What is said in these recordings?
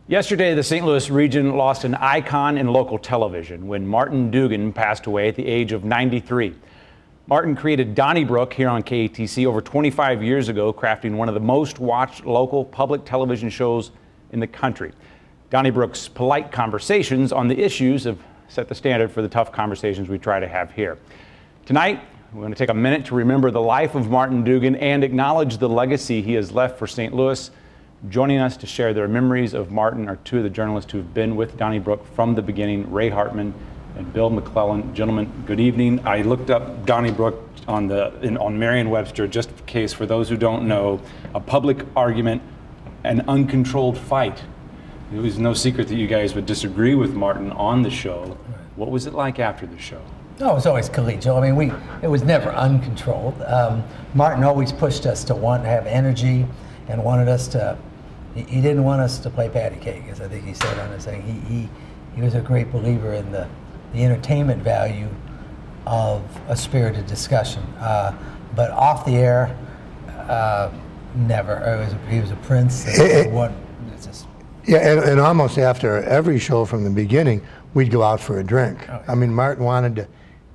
Yesterday, the St. Louis region lost an icon in local television when Martin Dugan passed away at the age of 93. Martin created Donnybrook here on KATC over 25 years ago, crafting one of the most watched local public television shows in the country. Donnybrook's polite conversations on the issues have set the standard for the tough conversations we try to have here. Tonight, we're going to take a minute to remember the life of Martin Dugan and acknowledge the legacy he has left for St. Louis. Joining us to share their memories of Martin are two of the journalists who have been with Donnybrook from the beginning, Ray Hartman and Bill McClellan. Gentlemen, good evening. I looked up Donnybrook on Merriam-Webster just in case, for those who don't know, a public argument, an uncontrolled fight. It was no secret that you guys would disagree with Martin on the show. What was it like after the show? Oh, it was always collegial. I mean, it was never uncontrolled. Martin always pushed us to want to have energy and wanted us to. He didn't want us to play patty cake, as I think he said on his thing. He was a great believer in the entertainment value of a spirited discussion. But off the air, never. He was a prince. And almost after every show from the beginning, we'd go out for a drink. Oh, yeah. I mean, Martin wanted to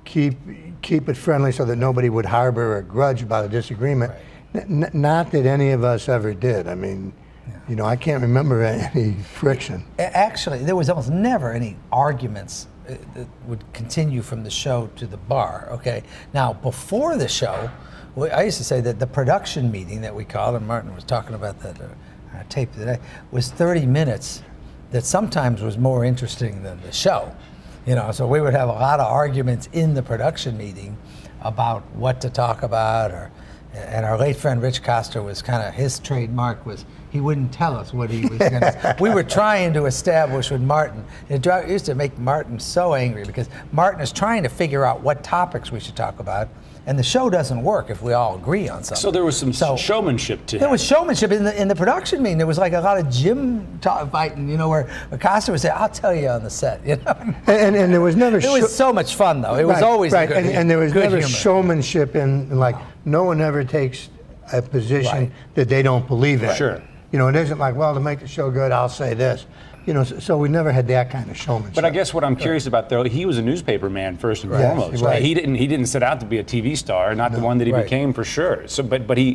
keep it friendly so that nobody would harbor a grudge about a disagreement. Right. Not that any of us ever did. I mean, you know, I can't remember any friction. Actually, there was almost never any arguments that would continue from the show to the bar, okay? Now, before the show, I used to say that the production meeting that we called, and Martin was talking about that tape today, was 30 minutes that sometimes was more interesting than the show. You know, so we would have a lot of arguments in the production meeting about what to talk about, and our late friend Rich Coster was kind of, his trademark was he wouldn't tell us what he was going to. We were trying to establish with Martin. It used to make Martin so angry because Martin is trying to figure out what topics we should talk about, and the show doesn't work if we all agree on something. So there was some showmanship to it. There was showmanship in the production meeting. There was like a lot of gym fighting, you know, where Costa would say, "I'll tell you on the set," you know. And there was never. It was so much fun though. It was always right. Good, and there was never humor. Showmanship in like no one ever takes a position that they don't believe in. Right. Sure. You know, it isn't like, well, to make the show good, I'll say this. You know, so we never had that kind of showmanship. But I guess what I'm curious about, though, he was a newspaper man first and foremost. Right. He didn't set out to be a TV star, not the one that he became for sure. So, but he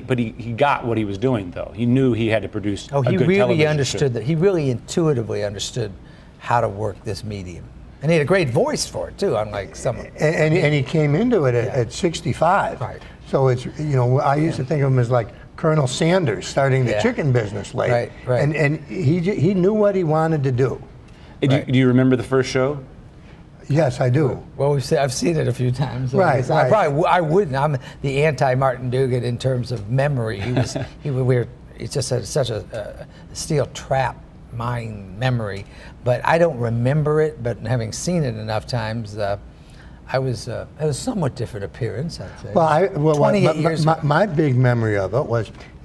got what he was doing, though. He knew he had to produce. Oh, he good really understood show. that. He really intuitively understood how to work this medium, and he had a great voice for it too. Unlike some. And he came into it at 65. Right. So it's, you know, I used to think of him as like Colonel Sanders starting the chicken business late. Right. And he knew what he wanted to do. Do you remember the first show? Yes, I do. Well, I've seen it a few times. Right. I wouldn't. I'm the anti-Martin Dugan in terms of memory. He just had such a steel trap mind memory. But I don't remember it. But having seen it enough times, it was a somewhat different appearance, I'd say. 28 years ago. My big memory of it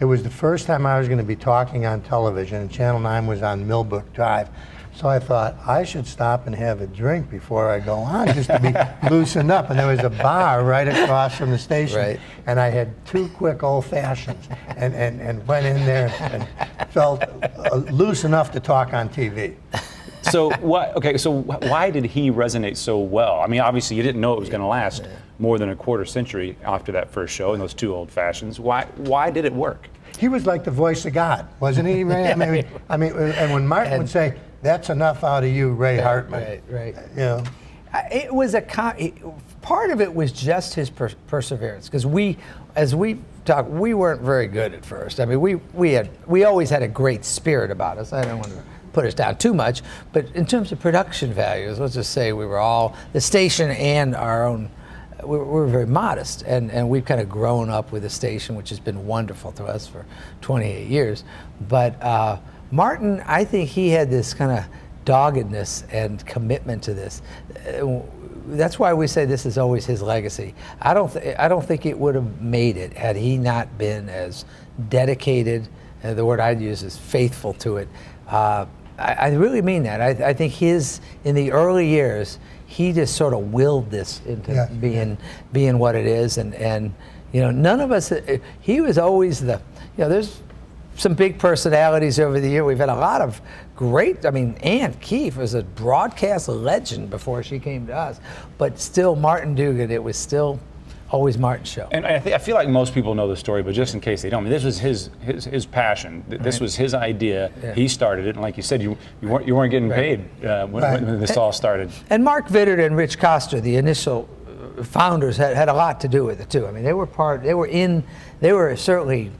was the first time I was going to be talking on television, and Channel 9 was on Millbrook Drive. So I thought I should stop and have a drink before I go on, just to be loosened up. And there was a bar right across from the station, and I had 2 quick old fashions, and went in there and felt loose enough to talk on TV. So why did he resonate so well? I mean, obviously you didn't know it was going to last more than a quarter century after that first show and those 2 old fashions. Why did it work? He was like the voice of God, wasn't he, Ray? I mean, and when Martin would say, "That's enough out of you, Ray Hartman." Right. You know, it was part of it was just his perseverance, because as we talked, we weren't very good at first. I mean, we always had a great spirit about us. I don't want to put us down too much, but in terms of production values, let's just say we were all, the station and our own, we were very modest, and we've kind of grown up with the station, which has been wonderful to us for 28 years. But Martin, I think he had this kind of doggedness and commitment to this. That's why we say this is always his legacy. I don't think it would have made it had he not been as dedicated, the word I'd use is faithful to it. I really mean that. I think in the early years, he just sort of willed this into being what it is, and you know, none of us. He was always there's some big personalities over the year. We've had a lot of great, I mean, Ann Keefe was a broadcast legend before she came to us, but still Martin Dugan, it was still always Martin's show. And I feel like most people know the story, but just in case they don't, I mean, this was his passion. This was his idea. Yeah. He started it, and like you said, you weren't getting paid when this all started. And Mark Vittert and Rich Coster, the initial founders, had a lot to do with it too. I mean, they were certainly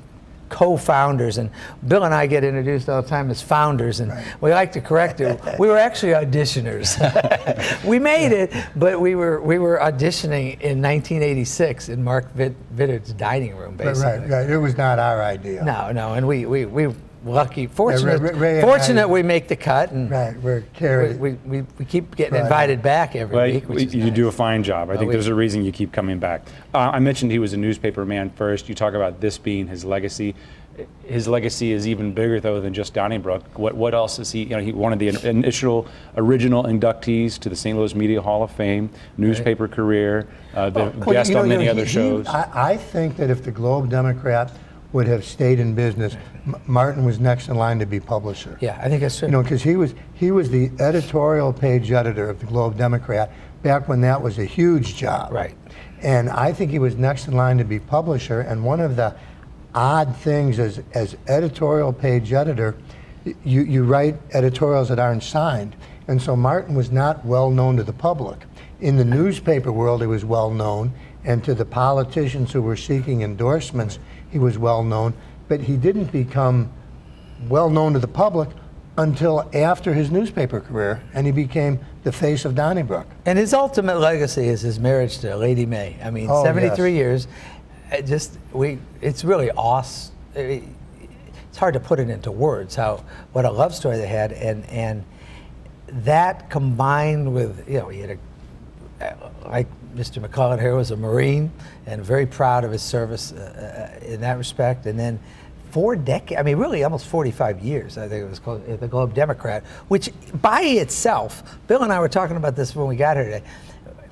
co-founders, and Bill and I get introduced all the time as founders, and we like to correct it. We were actually auditioners. We made it, but we were auditioning in 1986 in Mark Vittert's dining room, basically. Right. It was not our idea. No, and we lucky, fortunate, Ray and fortunate I- we make the cut, and Right, we're carried. we keep getting Right. invited back every Well, week, which is you nice. do a fine job. I think we- there's a reason you keep coming back. I mentioned he was a newspaper man first. You talk about this being his legacy. His legacy is even bigger, though, than just Donnybrook. What else is he? You know, he one of the original inductees to the St. Louis Media Hall of Fame, newspaper career, the guest on many other shows. I think that if the Globe Democrat would have stayed in business, Martin was next in line to be publisher. Yeah, I think that's true. You know, because he was the editorial page editor of the Globe Democrat back when that was a huge job. Right. And I think he was next in line to be publisher. And one of the odd things as editorial page editor, you write editorials that aren't signed. And so Martin was not well known to the public. In the newspaper world, he was well known. And to the politicians who were seeking endorsements, he was well known. But he didn't become well known to the public until after his newspaper career, and he became the face of Donnybrook. And his ultimate legacy is his marriage to Lady May. I mean, Oh, 73 yes. years. It's really awesome. It's hard to put it into words what a love story they had, and that combined with, you know, he had like Mr. McCullough here was a Marine and very proud of his service in that respect, and then 4 decades, I mean, really almost 45 years, I think it was called the Globe Democrat, which by itself, Bill and I were talking about this when we got here today,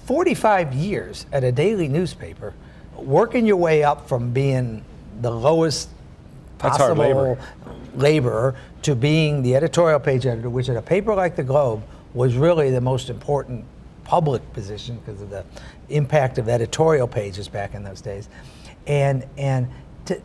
45 years at a daily newspaper, working your way up from being the lowest That's hard possible laborer to being the editorial page editor, which at a paper like the Globe was really the most important public position because of the impact of editorial pages back in those days. And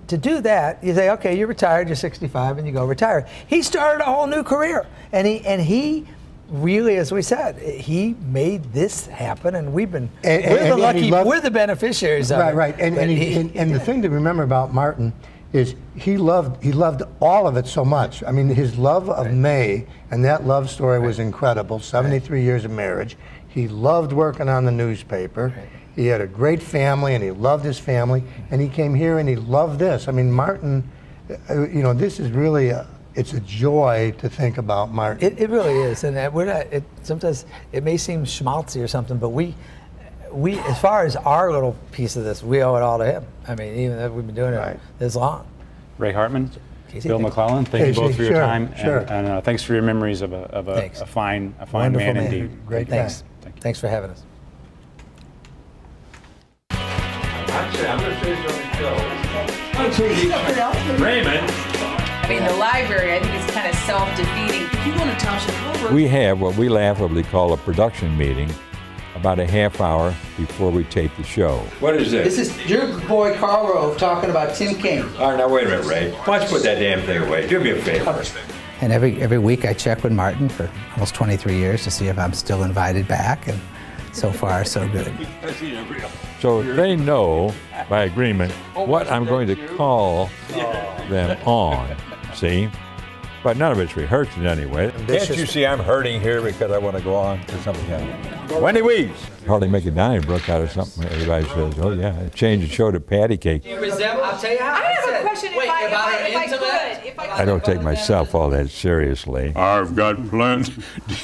to do that, you say, okay, you're retired, you're 65, and you go retire. He started a whole new career, and he really, as we said, he made this happen, and we're the lucky, we're the beneficiaries of it. Right. And the thing to remember about Martin is he loved all of it so much. I mean, his love of May, and that love story was incredible. 73 years of marriage. He loved working on the newspaper. Right. He had a great family, and he loved his family. And he came here, and he loved this. I mean, Martin, you know, this is really it's a joy to think about Martin. It really is, and we're not. Sometimes it may seem schmaltzy or something, but we, as far as our little piece of this, we owe it all to him. I mean, even though we've been doing it this long. Ray Hartman, Casey, Bill thank you. McClellan, thank you Casey, both for your sure, time, sure. and thanks for your memories of a Thanks. fine Wonderful man indeed. Great guy. Thanks. Thank you. Thanks for having us. Actually, I'm going to show you something else. Raymond. I mean, the library, I think it's kind of self-defeating. If you want to toss it over. We have what we laughably call a production meeting about a half hour before we tape the show. What is This this? is your boy Carl Rove talking about Tim Kaine. All right, now wait a minute, Ray. Why don't you put that damn thing away? Do me a favor. And every week I check with Martin for almost 23 years to see if I'm still invited back, and so far so good. So they know by agreement what I'm going to call them on, see? But none of it's rehearsed in any way. Can't you see I'm hurting here because I want to go on to something else? Wendy Weeds. Hardly make a Donnybrook out of something. Everybody says, oh yeah, change the show to patty cake. You resemble, I'll tell you how. I have a question Wait, about her if I intellect? could. I don't take myself all that seriously. I've got plenty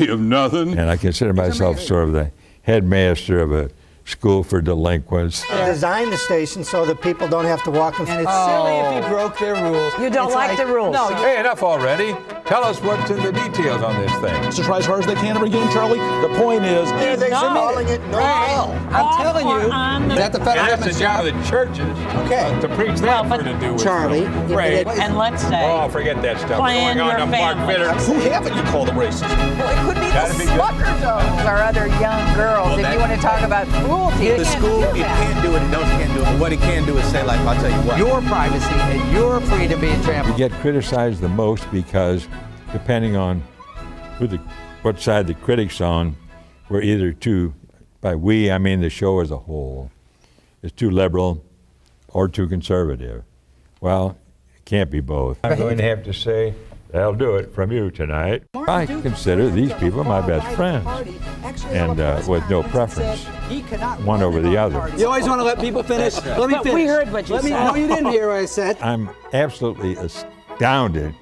of nothing. And I consider myself sort of the headmaster of a school for delinquents. Design the station so that people don't have to walk in. And it's silly if you broke their rules. You don't like the rules. No, Hey, enough already. Tell us what's in the details on this thing. To try as hard as they can to regain Charlie. The point is, They're calling it no hell. I'm telling you. Is that the federal And that's the job of the churches Okay. to preach that for to do with Charlie, if Right. it- And let's say, Oh, forget that stuff. Plan Going on your to Mark family. Bitter. who haven't you called them racist? Well, it could be Gotta the be good. Smuckerdoes or other young girls. If you want to talk about cruelty, The school, it can't do it, and can't do it. But what it can do is say, like, I'll tell you what. Your privacy and your freedom being We trampled. get criticized the most because, depending on what side the critic's on, we're either too, by we I mean the show as a whole, is too liberal or too conservative. Well, it can't be both. I'm going to have to say, that'll do it from you tonight. I consider these people my best friends, and with no preference, one over the other. You always want to let people finish. Let me But finish. we heard what you Let me, said. no, you didn't hear what I said. I'm absolutely astounded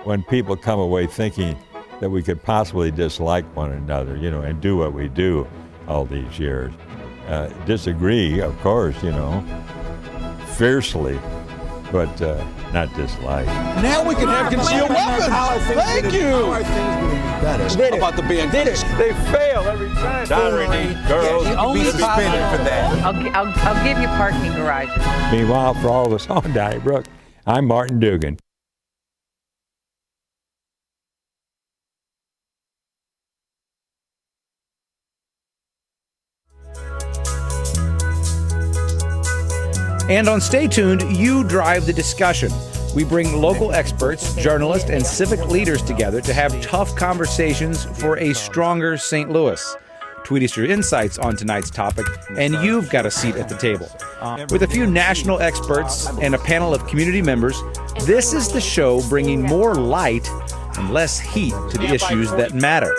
when people come away thinking that we could possibly dislike one another, and do what we do all these years. Disagree, of course, fiercely, but not dislike. Now we can have concealed weapons. Thank you. Did it. About the band. Did it. They fail every time. Sorry, these girls. You can be suspended for that. I'll give you parking garages. Meanwhile, for all of us on Donnybrook, I'm Martin Dugan. And on Stay Tuned, you drive the discussion. We bring local experts, journalists, and civic leaders together to have tough conversations for a stronger St. Louis. Tweet us your insights on tonight's topic, and you've got a seat at the table. With a few national experts and a panel of community members, this is the show bringing more light and less heat to the issues that matter.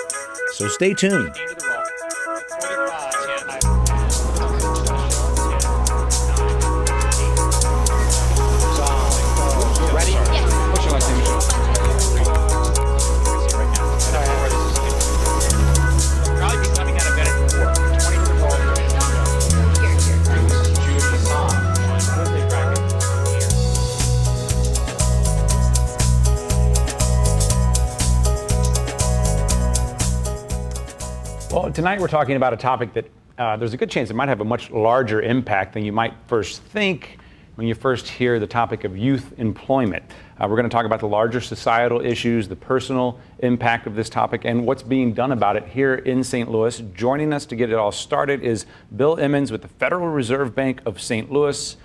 So stay tuned. Well, tonight we're talking about a topic that there's a good chance it might have a much larger impact than you might first think when you first hear the topic of youth employment. We're going to talk about the larger societal issues, the personal impact of this topic, and what's being done about it here in St. Louis. Joining us to get it all started is Bill Emmons with the Federal Reserve Bank of St. Louis.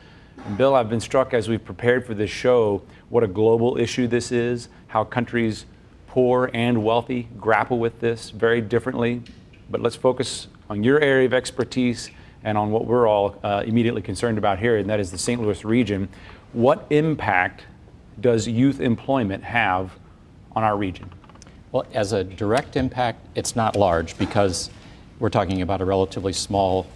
And Bill, I've been struck as we've prepared for this show what a global issue this is, how countries poor and wealthy grapple with this very differently. But let's focus on your area of expertise and on what we're all immediately concerned about here, and that is the St. Louis region. What impact does youth employment have on our region? Well, as a direct impact, it's not large because we're talking about a relatively small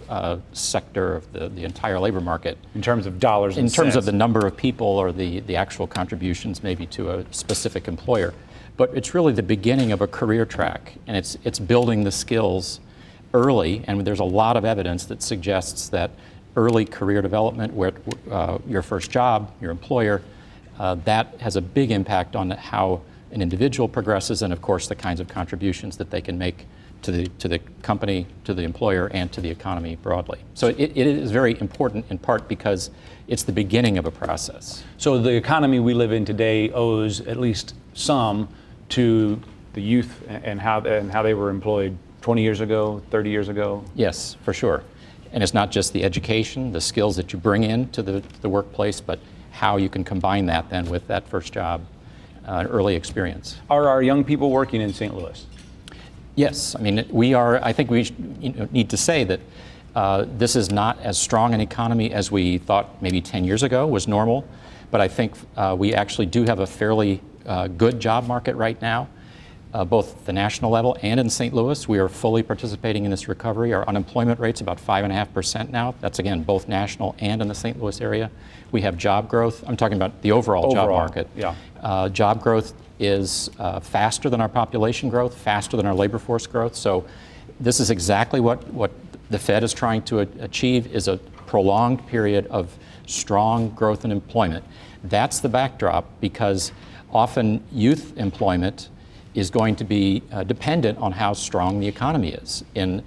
sector of the entire labor market. In terms of dollars and in terms cents. of the number of people or the actual contributions maybe to a specific employer. But it's really the beginning of a career track, and it's building the skills early, and there's a lot of evidence that suggests that early career development, where your first job, your employer, that has a big impact on how an individual progresses, and of course the kinds of contributions that they can make to the company, to the employer, and to the economy broadly. So it is very important in part because it's the beginning of a process. So the economy we live in today owes at least some to the youth and how they were employed 20 years ago, 30 years ago? Yes, for sure. And it's not just the education, the skills that you bring into the workplace, but how you can combine that then with that first job, early experience. Are our young people working in St. Louis? Yes, I mean, I think we need to say that this is not as strong an economy as we thought maybe 10 years ago was normal, but I think we actually do have a fairly good job market right now, both at the national level and in St. Louis. We are fully participating in this recovery. Our unemployment rate's about 5.5% now. That's again, both national and in the St. Louis area. We have job growth. I'm talking about the overall job market. Yeah. Job growth is faster than our population growth, faster than our labor force growth. So this is exactly what the Fed is trying to achieve, is a prolonged period of strong growth in employment. That's the backdrop, because often youth employment is going to be dependent on how strong the economy is. And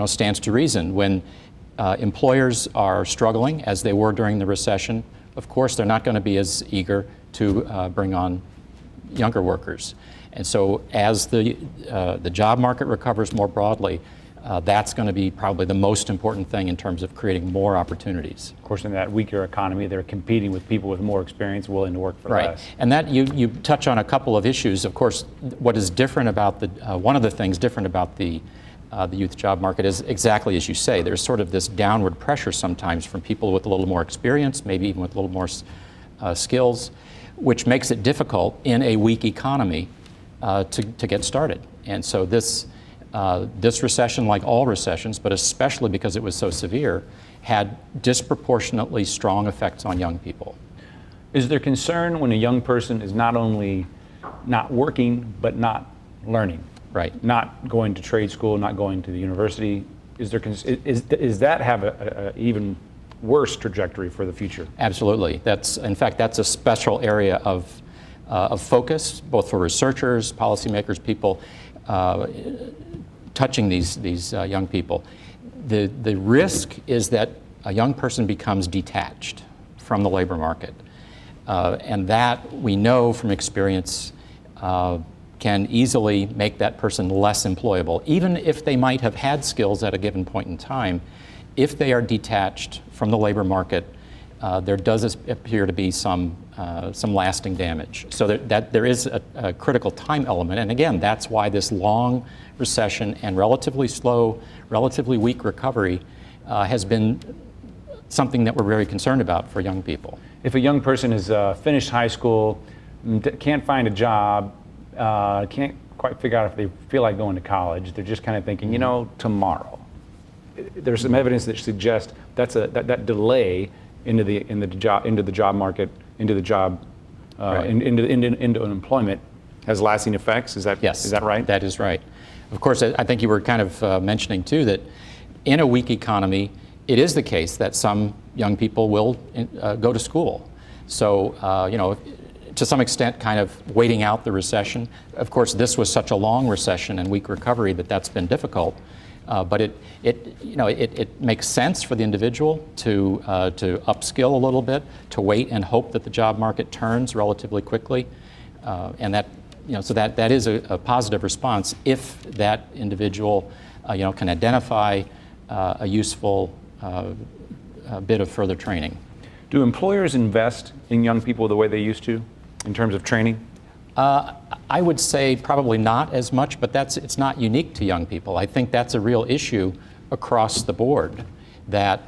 stands to reason when employers are struggling, as they were during the recession, of course they're not going to be as eager to bring on younger workers. And so as the job market recovers more broadly, that's going to be probably the most important thing in terms of creating more opportunities. Of course, in that weaker economy, they're competing with people with more experience willing to work for right. less. And that you touch on a couple of issues. Of course, what is different about one of the things different about the youth job market is exactly as you say. There's sort of this downward pressure sometimes from people with a little more experience, maybe even with a little more skills, which makes it difficult in a weak economy to get started. And so this recession, like all recessions, but especially because it was so severe, had disproportionately strong effects on young people. Is there concern when a young person is not only not working, but not learning? Right. Not going to trade school, not going to the university. Is that have a even worse trajectory for the future? Absolutely. In fact, that's a special area of focus, both for researchers, policymakers, people touching these young people. The risk is that a young person becomes detached from the labor market. And that we know from experience can easily make that person less employable. Even if they might have had skills at a given point in time, if they are detached from the labor market, there does appear to be some lasting damage. So that there is a critical time element. And again, that's why this long recession and relatively slow, relatively weak recovery has been something that we're very concerned about for young people. If a young person has finished high school, can't find a job, can't quite figure out if they feel like going to college, they're just kind of thinking, tomorrow. There's some evidence that suggests that delay into the job market, into employment has lasting effects. Is that Yes, is that right? That is right. Of course, I think you were kind of mentioning too that in a weak economy, it is the case that some young people will go to school. So to some extent, kind of waiting out the recession. Of course, this was such a long recession and weak recovery that's been difficult. But it makes sense for the individual to upskill a little bit, to wait and hope that the job market turns relatively quickly, and so that is a positive response if that individual can identify a useful bit of further training. Do employers invest in young people the way they used to, in terms of training? I would say probably not as much, but it's not unique to young people. I think that's a real issue across the board, that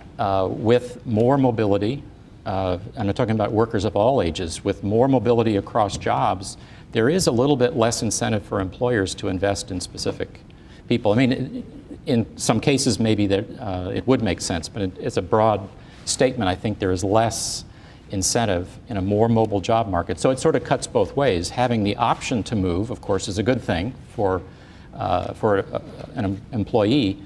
with more mobility, and I'm talking about workers of all ages, with more mobility across jobs, there is a little bit less incentive for employers to invest in specific people. I mean, in some cases maybe that it would make sense, but it's a broad statement. I think there is less incentive in a more mobile job market. So it sort of cuts both ways. Having the option to move, of course, is a good thing for an employee.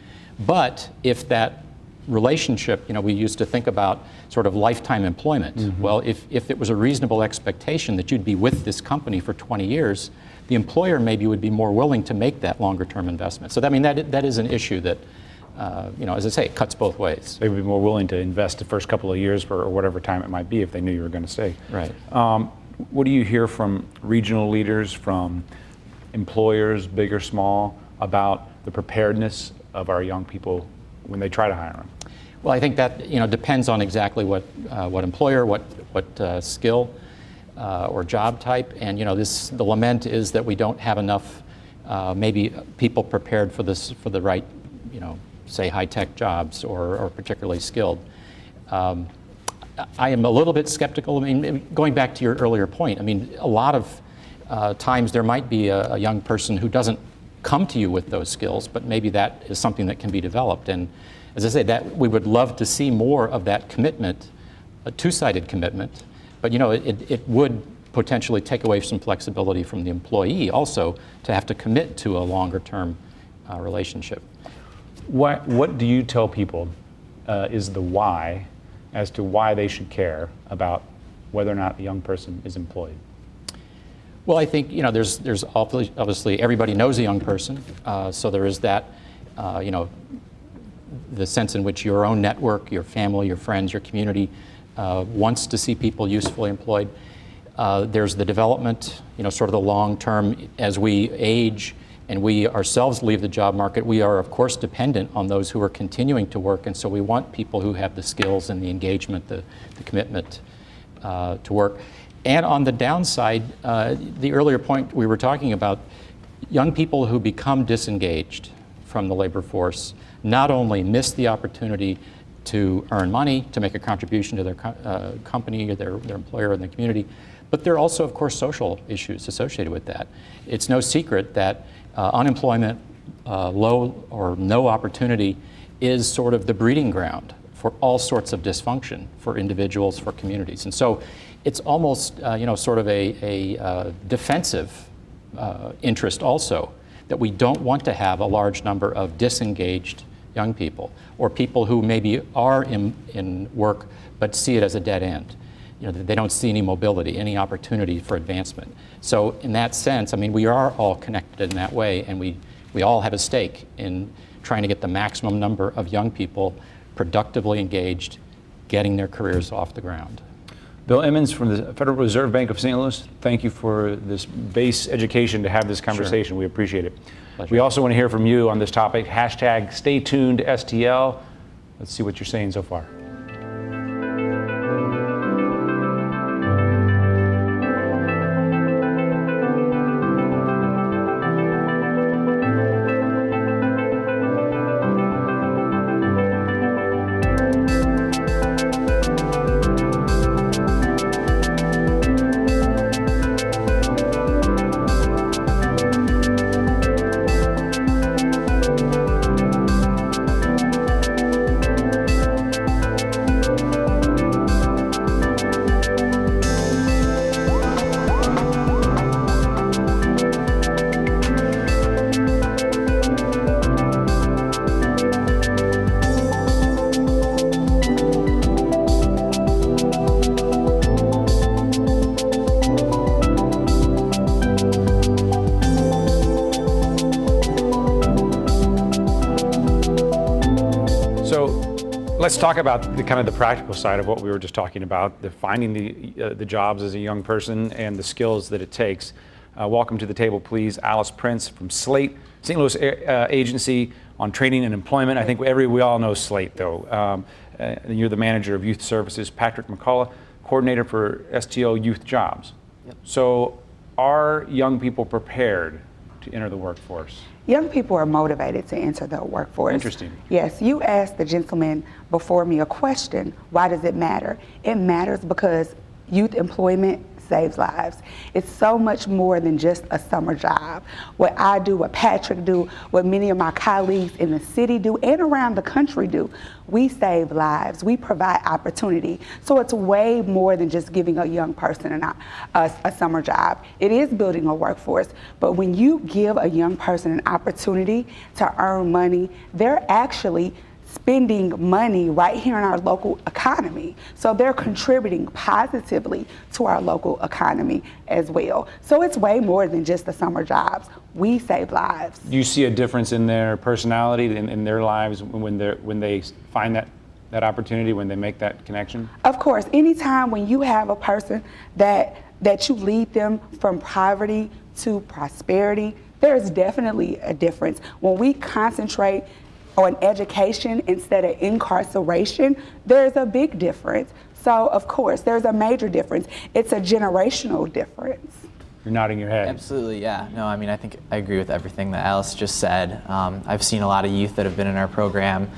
But if that relationship, we used to think about sort of lifetime employment. Mm-hmm. Well, if it was a reasonable expectation that you'd be with this company for 20 years, the employer maybe would be more willing to make that longer term investment. So that is an issue that as I say, it cuts both ways. They would be more willing to invest the first couple of years or whatever time it might be if they knew you were going to stay. Right. What do you hear from regional leaders, from employers, big or small, about the preparedness of our young people when they try to hire them? Well, I think that depends on exactly what employer, what skill or job type, and the lament is that we don't have enough maybe people prepared for the right say high-tech jobs or particularly skilled. I am a little bit skeptical. I mean, going back to your earlier point, I mean, a lot of times there might be a young person who doesn't come to you with those skills, but maybe that is something that can be developed. And as I say, that we would love to see more of that commitment, a two-sided commitment, but it would potentially take away some flexibility from the employee also to have to commit to a longer-term relationship. What do you tell people is the why as to why they should care about whether or not the young person is employed? Well, I think there's obviously everybody knows a young person, so there is that, the sense in which your own network, your family, your friends, your community wants to see people usefully employed. There's the development, sort of the long term. As we age and we ourselves leave the job market, we are of course dependent on those who are continuing to work, and so we want people who have the skills and the engagement, the commitment to work. And on the downside, the earlier point we were talking about, young people who become disengaged from the labor force not only miss the opportunity to earn money, to make a contribution to their company or their employer and the community, but there are also, of course, social issues associated with that. It's no secret that unemployment, low or no opportunity, is sort of the breeding ground for all sorts of dysfunction for individuals, for communities. And so it's almost, sort of a defensive interest also, that we don't want to have a large number of disengaged young people, or people who maybe are in work but see it as a dead end. They don't see any mobility, any opportunity for advancement. So in that sense, I mean, we are all connected in that way, and we all have a stake in trying to get the maximum number of young people productively engaged, getting their careers off the ground. Bill Emmons from the Federal Reserve Bank of St. Louis, thank you for this base education to have this conversation. Sure. We appreciate it. Pleasure. We also want to hear from you on this topic. Hashtag stay tuned STL. Let's see what you're saying so far. Let's talk about the kind of the practical side of what we were just talking about, the finding the jobs as a young person and the skills that it takes. Welcome to the table, please, Alice Prince from SLATE, St. Louis Agency on Training and Employment. I think we all know SLATE, though. You're the manager of youth services. Patrick McCullough, coordinator for STL Youth Jobs. Yep. So, are young people prepared to enter the workforce? Young people are motivated to enter the workforce. Interesting. Yes, you asked the gentleman before me a question, why does it matter? It matters because youth employment saves lives. It's so much more than just a summer job. What I do, what Patrick do, what many of my colleagues in the city do and around the country do, we save lives, we provide opportunity. So it's way more than just giving a young person a summer job. It is building a workforce, but when you give a young person an opportunity to earn money, they're actually spending money right here in our local economy. So they're contributing positively to our local economy as well. So it's way more than just the summer jobs. We save lives. Do you see a difference in their personality, in their lives when they find that opportunity, when they make that connection? Of course, anytime when you have a person that you lead them from poverty to prosperity, there's definitely a difference. When we concentrate on education instead of incarceration, there's a big difference. So of course, there's a major difference. It's a generational difference. You're nodding your head. Absolutely, yeah. No, I mean, I think I agree with everything that Alice just said. I've seen a lot of youth that have been in our program,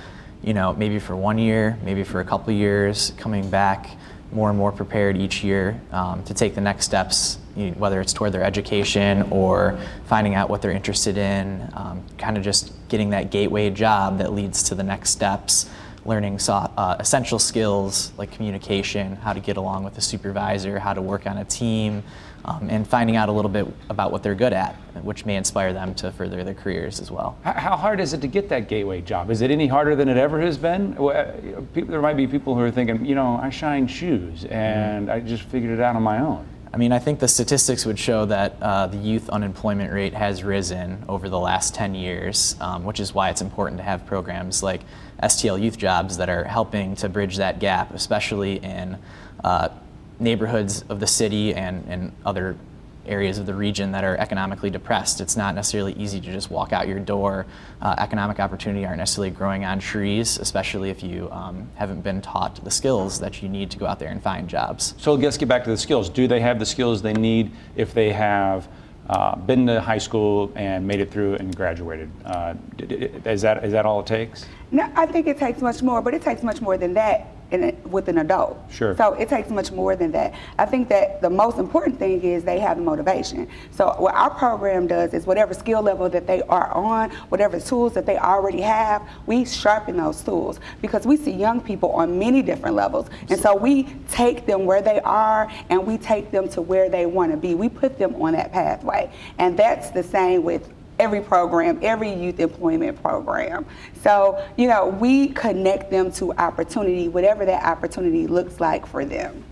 maybe for 1 year, maybe for a couple of years, coming back more and more prepared each year to take the next steps, whether it's toward their education or finding out what they're interested in, kind of just getting that gateway job that leads to the next steps, learning essential skills like communication, how to get along with a supervisor, how to work on a team, and finding out a little bit about what they're good at, which may inspire them to further their careers as well. How hard is it to get that gateway job? Is it any harder than it ever has been? There might be people who are thinking, I shine shoes and I just figured it out on my own. I mean, I think the statistics would show that the youth unemployment rate has risen over the last 10 years, which is why it's important to have programs like STL Youth Jobs that are helping to bridge that gap, especially in neighborhoods of the city and other areas of the region that are economically depressed. It's not necessarily easy to just walk out your door. Economic opportunity aren't necessarily growing on trees, especially if you haven't been taught the skills that you need to go out there and find jobs. So let's get back to the skills. Do they have the skills they need if they have been to high school and made it through and graduated? Is that all it takes? No, I think it takes much more, but it takes much more than that with an adult. Sure. So it takes much more than that. I think that the most important thing is they have the motivation. So what our program does is whatever skill level that they are on, whatever tools that they already have, we sharpen those tools because we see young people on many different levels. And so we take them where they are and we take them to where they want to be. We put them on that pathway. And that's the same with every program, every youth employment program. So, we connect them to opportunity, whatever that opportunity looks like for them.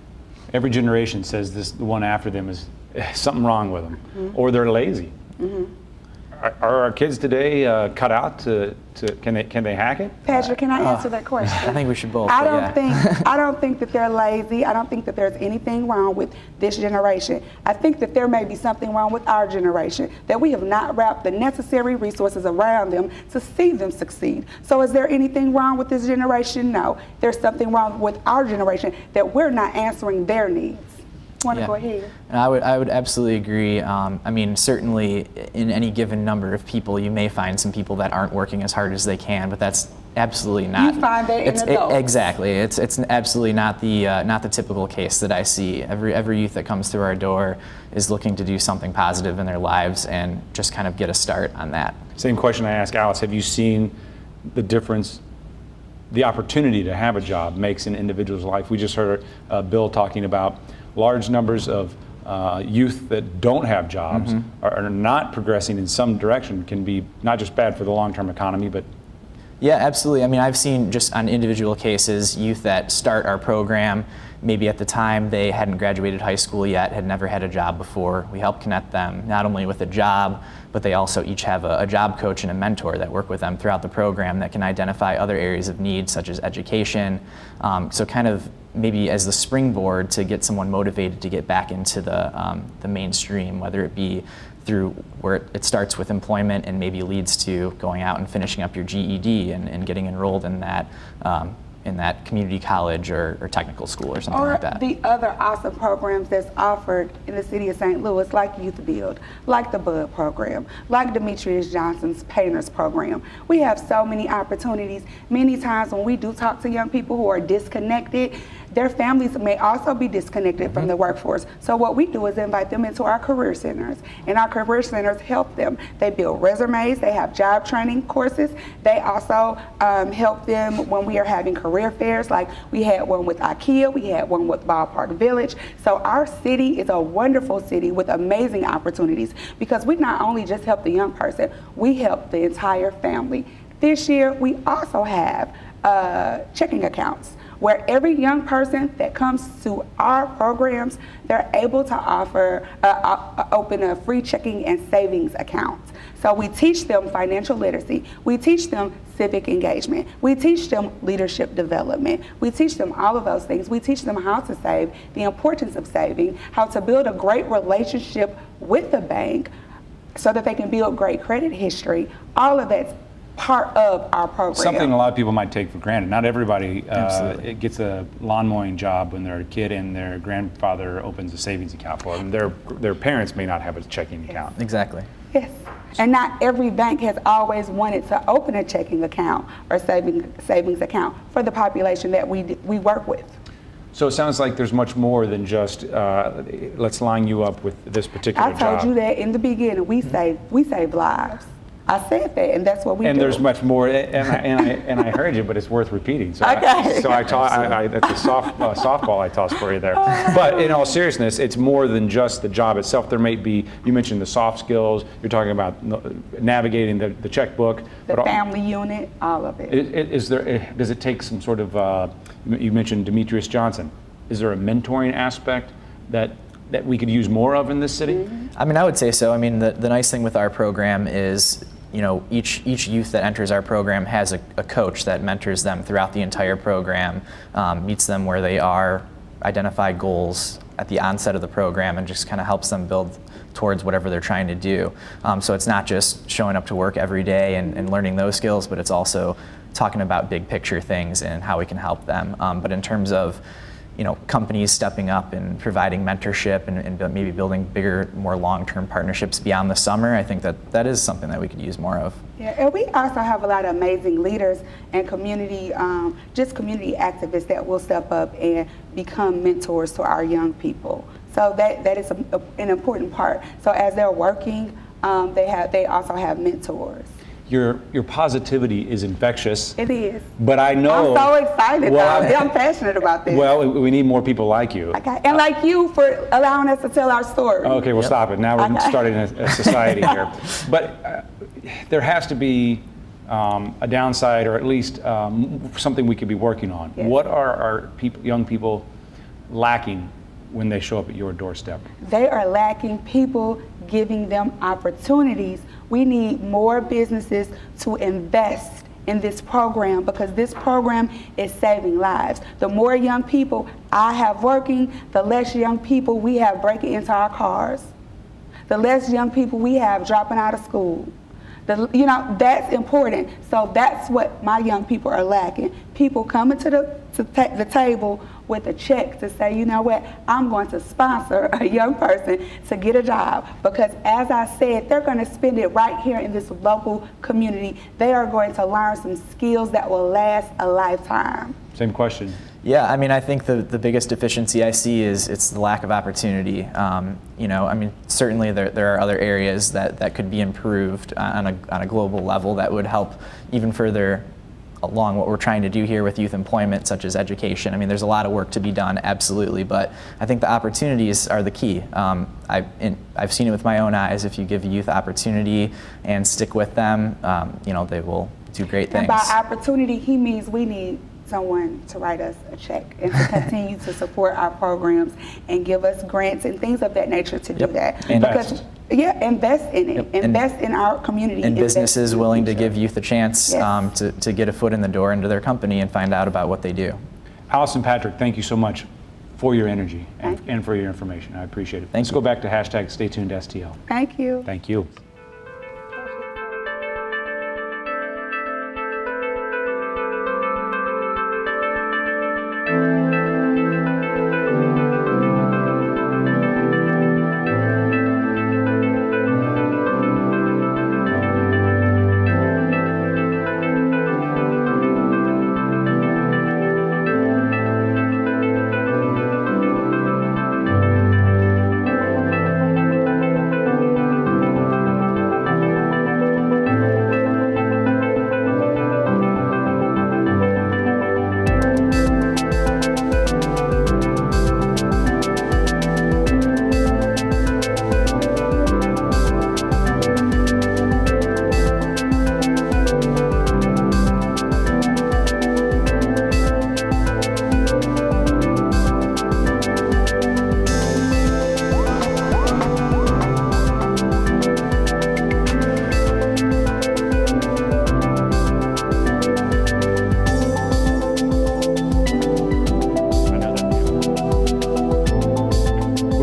Every generation says the one after them is something wrong with them, or they're lazy. Are our kids today cut out to can they hack it? Patrick, can I answer that question? I think we should both. I don't think that they're lazy. I don't think that there's anything wrong with this generation. I think that there may be something wrong with our generation, that we have not wrapped the necessary resources around them to see them succeed. So is there anything wrong with this generation? No. There's something wrong with our generation that we're not answering their needs. Want to go ahead? And I would absolutely agree. I mean, certainly in any given number of people, you may find some people that aren't working as hard as they can, but that's absolutely not. You find that in adults. Exactly. It's absolutely not the typical case that I see. Every youth that comes through our door is looking to do something positive in their lives and just kind of get a start on that. Same question I asked Alice. Have you seen the difference the opportunity to have a job makes in an individual's life? We just heard Bill talking about large numbers of youth that don't have jobs are not progressing in some direction can be not just bad for the long-term economy, but yeah, absolutely. I mean, I've seen just on individual cases, youth that start our program, maybe at the time they hadn't graduated high school yet, had never had a job before. We help connect them not only with a job, but they also each have a job coach and a mentor that work with them throughout the program that can identify other areas of need, such as education. So kind of maybe as the springboard to get someone motivated to get back into the mainstream, whether it be through where it starts with employment and maybe leads to going out and finishing up your GED and getting enrolled in that community college or technical school or something like that. Or the other awesome programs that's offered in the city of St. Louis, like Youth Build, like the BUD program, like Demetrius Johnson's Painters program. We have so many opportunities. Many times when we do talk to young people who are disconnected, their families may also be disconnected from the workforce. So what we do is invite them into our career centers, and our career centers help them. They build resumes, they have job training courses. They also help them when we are having career fairs, like we had one with IKEA, we had one with Ballpark Village. So our city is a wonderful city with amazing opportunities because we not only just help the young person, we help the entire family. This year, we also have checking accounts, where every young person that comes to our programs, they're able to open a free checking and savings account. So we teach them financial literacy. We teach them civic engagement. We teach them leadership development. We teach them all of those things. We teach them how to save, the importance of saving, how to build a great relationship with the bank so that they can build great credit history. All of that's part of our program. something a lot of people might take for granted. Not everybody gets a lawn mowing job when they're a kid and their grandfather opens a savings account for them. Their parents may not have a checking account. Exactly. Yes. And not every bank has always wanted to open a checking account or savings account for the population that we work with. So it sounds like there's much more than just let's line you up with this particular job. I told you that in the beginning. We save lives. I said that, and that's what we do. And there's much more, and I heard you, but it's worth repeating. So okay. that's a softball I tossed for you there. But in all seriousness, it's more than just the job itself. There may be, you mentioned the soft skills. You're talking about navigating the checkbook. The family unit, all of it. Does it take some sort of? You mentioned Demetrius Johnson. Is there a mentoring aspect that that we could use more of in this city? I mean, I would say so. I mean, the nice thing with our program is, you know, each youth that enters our program has a coach that mentors them throughout the entire program, meets them where they are, identify goals at the onset of the program, and just kind of helps them build towards whatever they're trying to do. So it's not just showing up to work every day and learning those skills, but it's also talking about big picture things and how we can help them. But in terms of, you know, companies stepping up and providing mentorship and maybe building bigger, more long-term partnerships beyond the summer, I think that is something that we could use more of. Yeah, and we also have a lot of amazing leaders and community, just community activists that will step up and become mentors to our young people. So that is an important part. So as they're working, they also have mentors. Your positivity is infectious. It is. But I know. I'm so excited. I'm passionate about this. Well, we need more people like you. Okay. And like you for allowing us to tell our story. Okay, well, stop it. Now we're starting a society here. But there has to be a downside, or at least something we could be working on. Yes. What are our young people lacking when they show up at your doorstep? They are lacking people giving them opportunities. We need more businesses to invest in this program, because this program is saving lives. The more young people I have working, the less young people we have breaking into our cars, the less young people we have dropping out of school. You know, that's important. So that's what my young people are lacking. People coming to the table with a check to say, you know what, I'm going to sponsor a young person to get a job, because as I said, they're going to spend it right here in this local community. They are going to learn some skills that will last a lifetime. Same question. Yeah, I mean, I think the biggest deficiency I see is it's the lack of opportunity. You know, I mean, certainly there are other areas that could be improved on a global level that would help even further along what we're trying to do here with youth employment, such as education. I mean, there's a lot of work to be done, absolutely, but I think the opportunities are the key. I've seen it with my own eyes. If you give youth opportunity and stick with them, you know, they will do great things. And by opportunity, he means we need someone to write us a check and to continue to support our programs and give us grants and things of that nature to do that. Invest. Invest in it. Invest in our community. And businesses willing to give youth a chance Yes. to get a foot in the door into their company and find out about what they do. Allison Patrick, thank you so much for your energy and for your information. I appreciate it. Let's go back to hashtag Stay Tuned STL. Thank you. Thank you.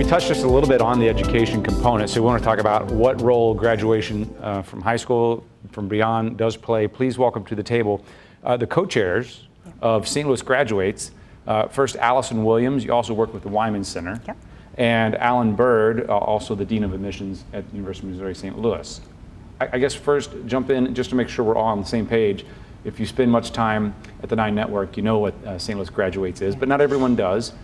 Touched just a little bit on the education component, so we want to talk about what role graduation from high school, from beyond, does play. Please welcome to the table the co-chairs of St. Louis Graduates. First, Allison Williams, you also work with the Wyman Center. Yep. And Alan Bird, also the Dean of Admissions at the University of Missouri St. Louis. I guess first, jump in just to make sure we're all on the same page. If you spend much time at the 9 Network, you know what St. Louis Graduates is, but not everyone does.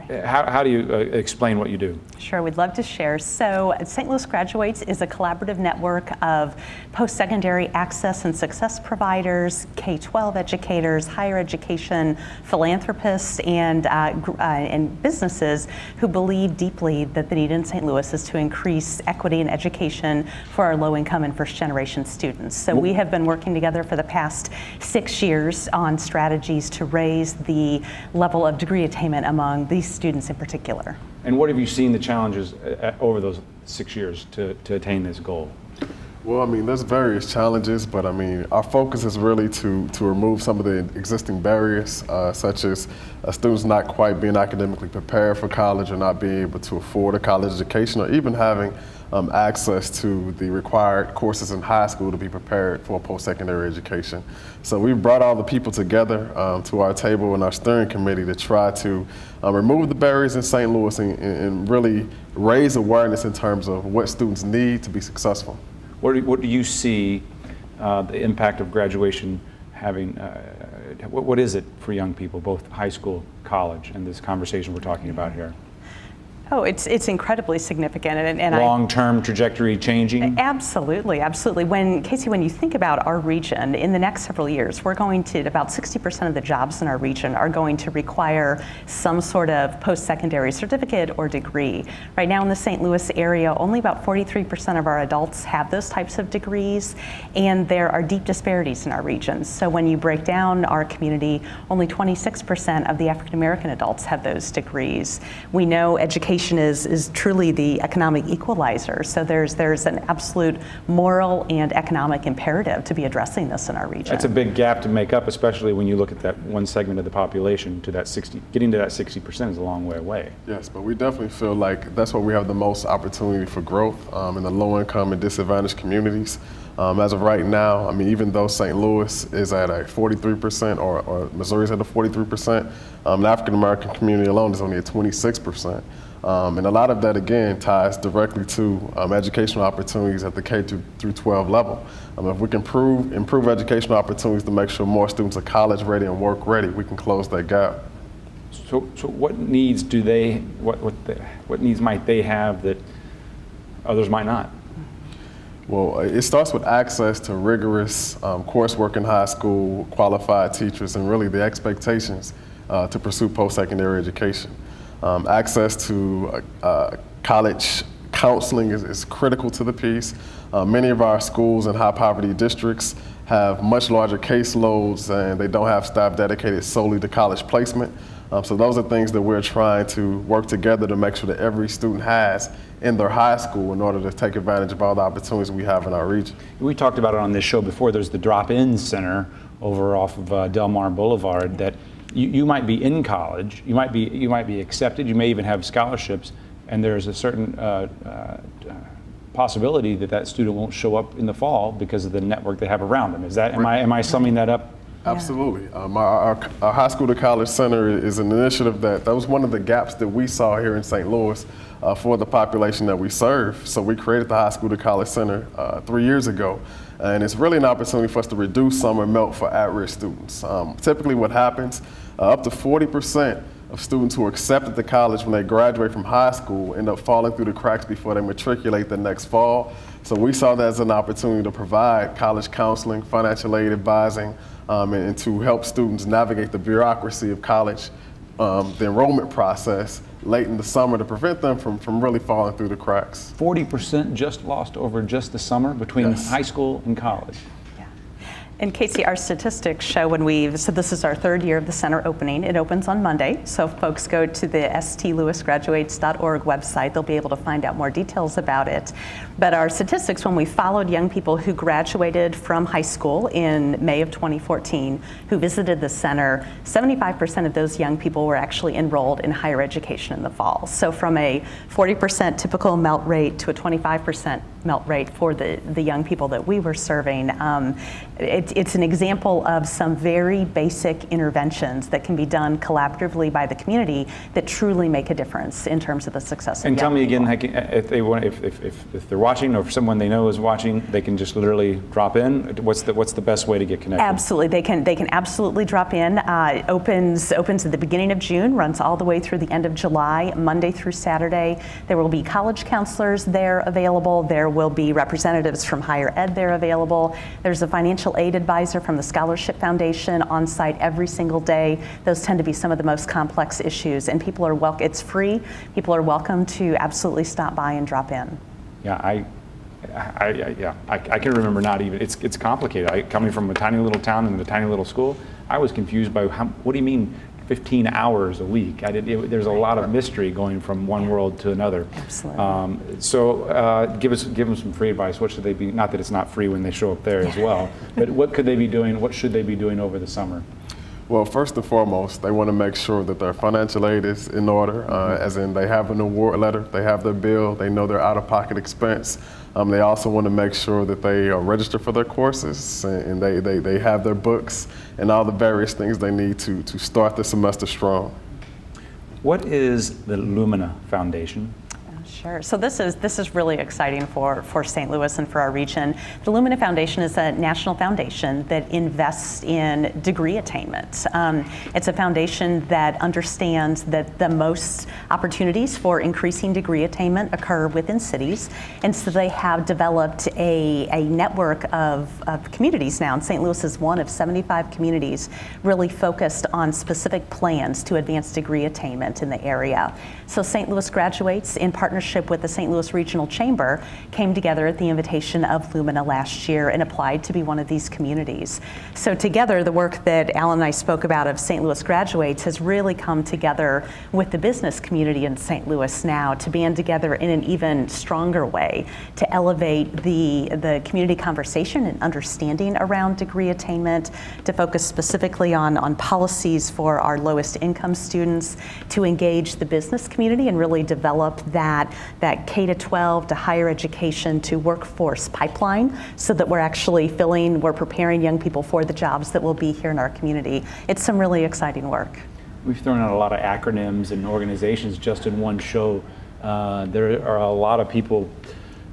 How do you explain what you do? Sure, we'd love to share. So St. Louis Graduates is a collaborative network of post-secondary access and success providers, K-12 educators, higher education philanthropists, and businesses who believe deeply that the need in St. Louis is to increase equity in education for our low-income and first-generation students. So we have been working together for the past 6 years on strategies to raise the level of degree attainment among these students in particular. And what have you seen the challenges over those 6 years to attain this goal? Well, I mean, there's various challenges, but I mean, our focus is really to remove some of the existing barriers, such as students not quite being academically prepared for college or not being able to afford a college education, or even having access to the required courses in high school to be prepared for a post-secondary education. So we've brought all the people together to our table in our steering committee to try to remove the barriers in St. Louis and really raise awareness in terms of what students need to be successful. What do you see the impact of graduation having? What is it for young people, both high school, college, and this conversation we're talking about here? Oh, it's incredibly significant, and long-term trajectory changing. Absolutely, absolutely. Casey, when you think about our region, in the next several years, we're going to about 60% of the jobs in our region are going to require some sort of post-secondary certificate or degree. Right now in the St. Louis area, only about 43% of our adults have those types of degrees, and there are deep disparities in our region. So when you break down our community, only 26% of the African American adults have those degrees. We know education is truly the economic equalizer. So there's an absolute moral and economic imperative to be addressing this in our region. That's a big gap to make up, especially when you look at that one segment of the population. To that 60, getting to that 60% is a long way away. Yes, but we definitely feel like that's where we have the most opportunity for growth in the low-income and disadvantaged communities. As of right now, I mean, even though St. Louis is at a 43% or Missouri's at a 43%, the African American community alone is only at 26%. And a lot of that, again, ties directly to educational opportunities at the K through 12 level. If we can improve educational opportunities to make sure more students are college ready and work ready, we can close that gap. So what needs do they, what needs might they have that others might not? Well, it starts with access to rigorous coursework in high school, qualified teachers, and really the expectations to pursue post-secondary education. Access to college counseling is critical to the piece. Many of our schools in high poverty districts have much larger caseloads, and they don't have staff dedicated solely to college placement. So those are things that we're trying to work together to make sure that every student has in their high school in order to take advantage of all the opportunities we have in our region. We talked about it on this show before. There's the drop-in center over off of Del Mar Boulevard that you might be in college, you might be accepted, you may even have scholarships, and there's a certain possibility that student won't show up in the fall because of the network they have around them. Am I summing that up? Absolutely. Our High School to College Center is an initiative that was one of the gaps that we saw here in St. Louis for the population that we serve. So we created the High School to College Center 3 years ago. And it's really an opportunity for us to reduce summer melt for at-risk students. Typically what happens, up to 40% of students who are accepted to college when they graduate from high school end up falling through the cracks before they matriculate the next fall. So we saw that as an opportunity to provide college counseling, financial aid advising, and to help students navigate the bureaucracy of college, the enrollment process late in the summer to prevent them from really falling through the cracks. 40% just lost over just the summer between high school and college. And Casey, our statistics show so this is our third year of the center opening. It opens on Monday, so if folks go to the stlouisgraduates.org website, they'll be able to find out more details about it. But our statistics, when we followed young people who graduated from high school in May of 2014, who visited the center, 75% of those young people were actually enrolled in higher education in the fall. So from a 40% typical melt rate to a 25% melt rate for the young people that we were serving. It's an example of some very basic interventions that can be done collaboratively by the community that truly make a difference in terms of the success of young people. And tell me again, if they're watching or if someone they know is watching, they can just literally drop in. What's the best way to get connected? Absolutely, they can absolutely drop in. It opens at the beginning of June, runs all the way through the end of July, Monday through Saturday. There will be college counselors there available. There will be representatives from higher ed there available. There's a financial aid advisor from the Scholarship Foundation on site every single day. Those tend to be some of the most complex issues, and people are welcome. It's free. People are welcome to absolutely stop by and drop in. Yeah, I can remember not even. It's complicated. Coming from a tiny little town and a tiny little school, I was confused by what do you mean 15 hours a week. There's a lot of mystery going from one world to another. Absolutely. So give them some free advice. What should they be, not that it's not free when they show up there as well, but what could they be doing, what should they be doing over the summer? Well, first and foremost, they want to make sure that their financial aid is in order, as in they have an award letter, they have their bill, they know their out-of-pocket expense. They also want to make sure that they are registered for their courses and they have their books and all the various things they need to start the semester strong. What is the Lumina Foundation? Sure. So this is really exciting for St. Louis and for our region. The Lumina Foundation is a national foundation that invests in degree attainment. It's a foundation that understands that the most opportunities for increasing degree attainment occur within cities, and so they have developed a network of communities now. And St. Louis is one of 75 communities really focused on specific plans to advance degree attainment in the area. So St. Louis graduates, in partnership with the St. Louis Regional Chamber, came together at the invitation of Lumina last year and applied to be one of these communities. So together, the work that Alan and I spoke about of St. Louis graduates has really come together with the business community in St. Louis now to band together in an even stronger way to elevate the community conversation and understanding around degree attainment, to focus specifically on policies for our lowest income students, to engage the business community and really develop that K-12 to higher education to workforce pipeline so that we're preparing young people for the jobs that will be here in our community. It's some really exciting work. We've thrown out a lot of acronyms and organizations just in one show. There are a lot of people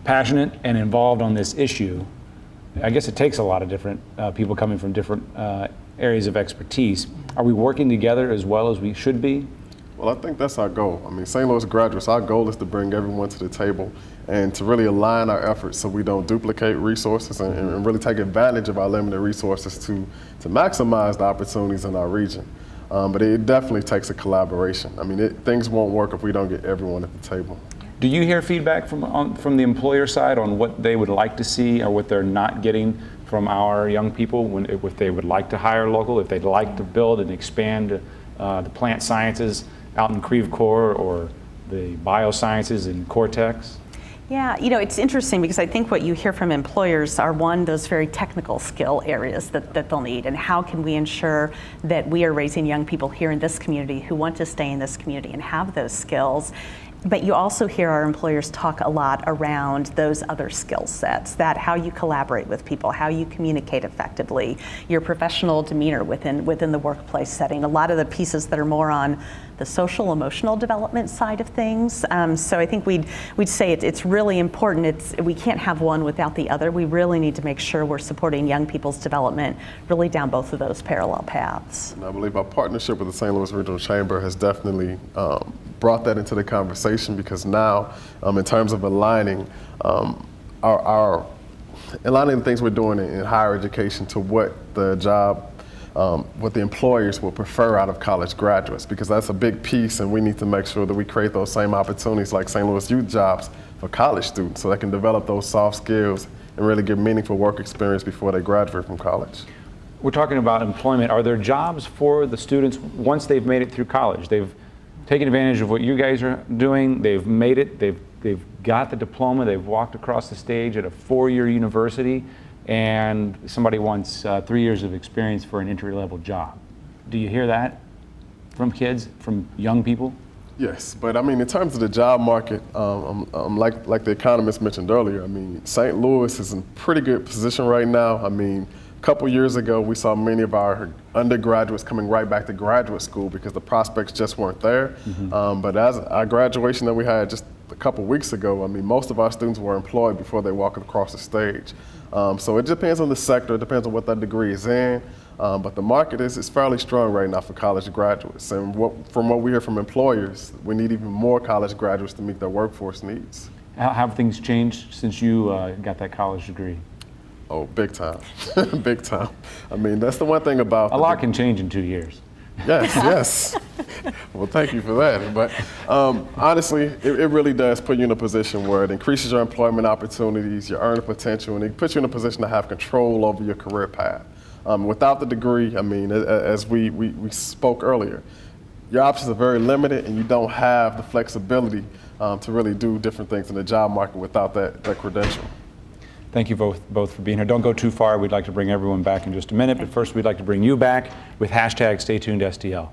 passionate and involved on this issue. I guess it takes a lot of different people coming from different areas of expertise. Are we working together as well as we should be? Well, I think that's our goal. I mean, St. Louis graduates, our goal is to bring everyone to the table and to really align our efforts so we don't duplicate resources and really take advantage of our limited resources to maximize the opportunities in our region. But it definitely takes a collaboration. I mean, things won't work if we don't get everyone at the table. Do you hear feedback from the employer side on what they would like to see or what they're not getting from our young people, if they would like to hire local, if they'd like to build and expand the plant sciences out in Creve Coeur or the biosciences in Cortex? Yeah, it's interesting because I think what you hear from employers are, one, those very technical skill areas that they'll need, and how can we ensure that we are raising young people here in this community who want to stay in this community and have those skills. But you also hear our employers talk a lot around those other skill sets, that how you collaborate with people, how you communicate effectively, your professional demeanor within the workplace setting, a lot of the pieces that are more on the social emotional development side of things. So I think we'd say it's really important. We can't have one without the other. We really need to make sure we're supporting young people's development really down both of those parallel paths. And I believe our partnership with the St. Louis Regional Chamber has definitely brought that into the conversation, because now, in terms of aligning aligning the things we're doing in higher education to what the job, what the employers will prefer out of college graduates, because that's a big piece, and we need to make sure that we create those same opportunities like St. Louis Youth Jobs for college students so they can develop those soft skills and really get meaningful work experience before they graduate from college. We're talking about employment. Are there jobs for the students once they've made it through college? They've taken advantage of what you guys are doing. They've made it. They've got the diploma. They've walked across the stage at a 4-year university, and somebody wants 3 years of experience for an entry-level job. Do you hear that from kids, from young people? Yes, but I mean, in terms of the job market, like the economist mentioned earlier, I mean, St. Louis is in pretty good position right now. I mean, a couple years ago, we saw many of our undergraduates coming right back to graduate school because the prospects just weren't there. But as our graduation that we had just a couple weeks ago, I mean, most of our students were employed before they walked across the stage. So it depends on the sector, it depends on what that degree is in. But the market is fairly strong right now for college graduates. And from what we hear from employers, we need even more college graduates to meet their workforce needs. How have things changed since you got that college degree? Oh, big time, big time. I mean, that's the one thing about a lot can change in 2 years. Yes, yes. Well, thank you for that. But honestly, it really does put you in a position where it increases your employment opportunities, your earning potential, and it puts you in a position to have control over your career path. Without the degree, I mean, as we spoke earlier, your options are very limited, and you don't have the flexibility to really do different things in the job market without that credential. Thank you both for being here. Don't go too far. We'd like to bring everyone back in just a minute, but first we'd like to bring you back with hashtag StayTunedSTL.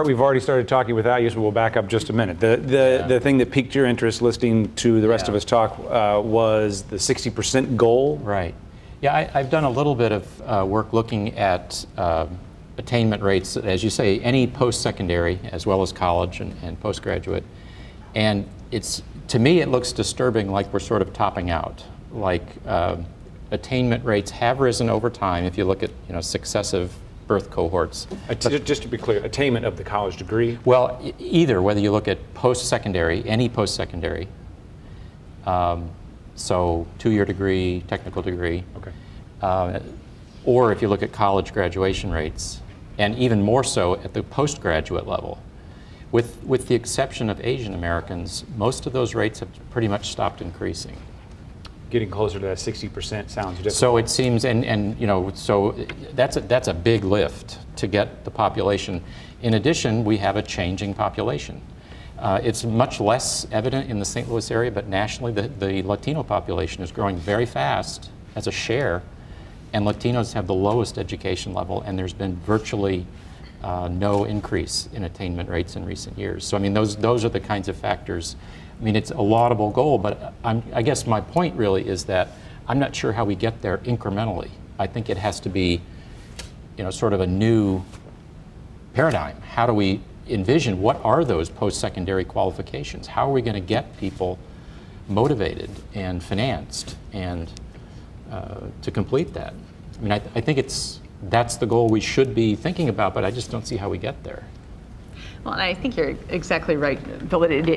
We've already started talking without you, so we'll back up just a minute. The thing that piqued your interest listening to the rest of us talk was the 60% goal. Right. Yeah, I've done a little bit of work looking at attainment rates, as you say, any post-secondary as well as college and postgraduate. And to me, it looks disturbing like we're sort of topping out. Like attainment rates have risen over time if you look at successive birth cohorts. Just to be clear, attainment of the college degree? Well, either, whether you look at post-secondary, any post-secondary, so 2-year degree, technical degree, or if you look at college graduation rates, and even more so at the postgraduate level. With the exception of Asian Americans, most of those rates have pretty much stopped increasing. Getting closer to that 60% sounds difficult. So it seems, so that's a big lift to get the population. In addition, we have a changing population. It's much less evident in the St. Louis area, but nationally, the Latino population is growing very fast as a share, and Latinos have the lowest education level, and there's been virtually no increase in attainment rates in recent years. So I mean, those are the kinds of factors. I mean, it's a laudable goal, but I guess my point really is that I'm not sure how we get there incrementally. I think it has to be, sort of a new paradigm. How do we envision what are those post-secondary qualifications? How are we going to get people motivated and financed and to complete that? I mean, I think that's the goal we should be thinking about, but I just don't see how we get there. Well, and I think you're exactly right, Bill. It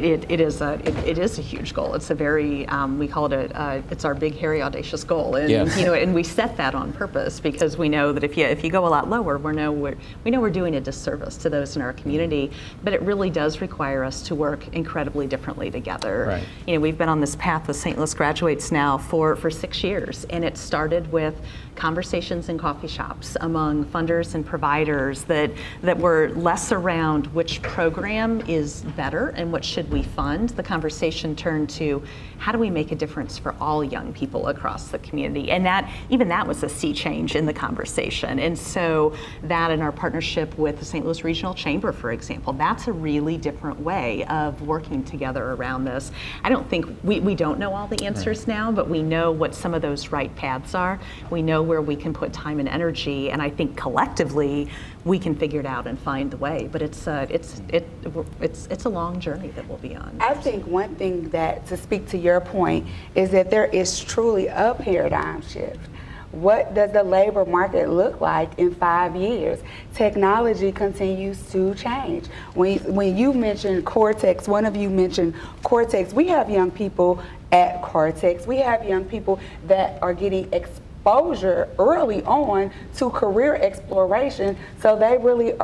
is a huge goal. It's a very we call it it's our big, hairy, audacious goal, and yes. And we set that on purpose because we know that if you go a lot lower, we know we're doing a disservice to those in our community. But it really does require us to work incredibly differently together. Right. We've been on this path with St. Louis Graduates now for 6 years, and it started with conversations in coffee shops among funders and providers that were less around which program is better and what should we fund. The conversation turned to how do we make a difference for all young people across the community, and that was a sea change in the conversation. And so that, in our partnership with the St. Louis Regional Chamber, for example, that's a really different way of working together around this. I don't think we don't know all the answers now, but we know what some of those right paths are. We know where we can put time and energy, and I think collectively we can figure it out and find the way. But it's a long journey that we'll be on. I think one thing that, to speak to your point, is that there is truly a paradigm shift. What does the labor market look like in 5 years? Technology continues to change. When you mentioned Cortex, one of you mentioned Cortex, we have young people at Cortex. We have young people that are getting exposed exposure early on to career exploration. So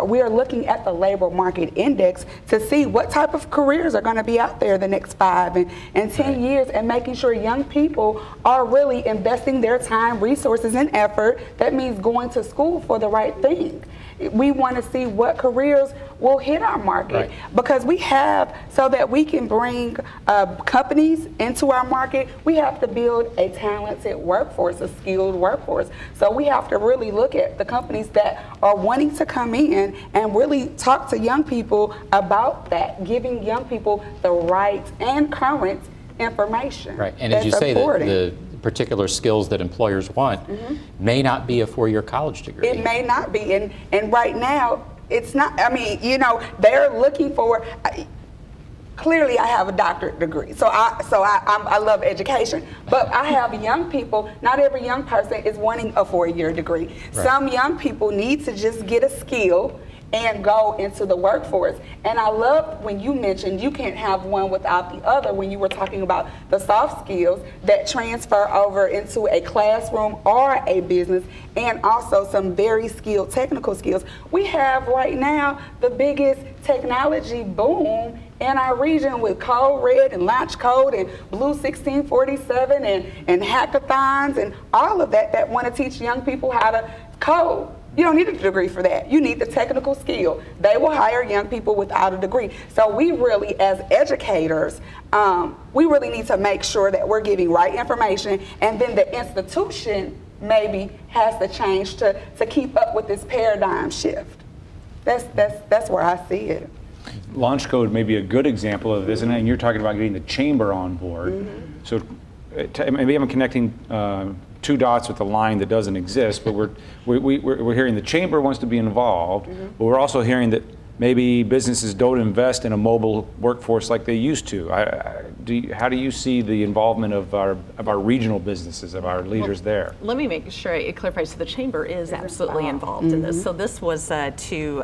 we are looking at the labor market index to see what type of careers are going to be out there the next 5 and 10 years, and making sure young people are really investing their time, resources, and effort. That means going to school for the right thing. We want to see what careers will hit our market, because we have, so that we can bring companies into our market, we have to build a talented workforce, a skilled workforce. So we have to really look at the companies that are wanting to come in and really talk to young people about that, giving young people the right and current information. Right, and as you say, the particular skills that employers want may not be a 4-year college degree. It may not be, and right now, it's not. I mean, they're looking for. Clearly, I have a doctorate degree, so I love education. But I have young people. Not every young person is wanting a 4-year degree. Right. Some young people need to just get a skill and go into the workforce. And I love when you mentioned you can't have one without the other, when you were talking about the soft skills that transfer over into a classroom or a business, and also some very skilled technical skills. We have right now the biggest technology boom in our region with Code Red and Launch Code and Blue 1647 and hackathons and all of that want to teach young people how to code. You don't need a degree for that. You need the technical skill. They will hire young people without a degree. So we really, as educators, we really need to make sure that we're giving right information, and then the institution maybe has to change to keep up with this paradigm shift. That's where I see it. Launch Code may be a good example of this, and you're talking about getting the chamber on board. So maybe I'm connecting two dots with a line that doesn't exist, but we're hearing the chamber wants to be involved, but we're also hearing that maybe businesses don't invest in a mobile workforce like they used to. How do you see the involvement of our regional businesses, of our leaders there? Let me make sure it clarifies. So the chamber is absolutely involved in this. So this was to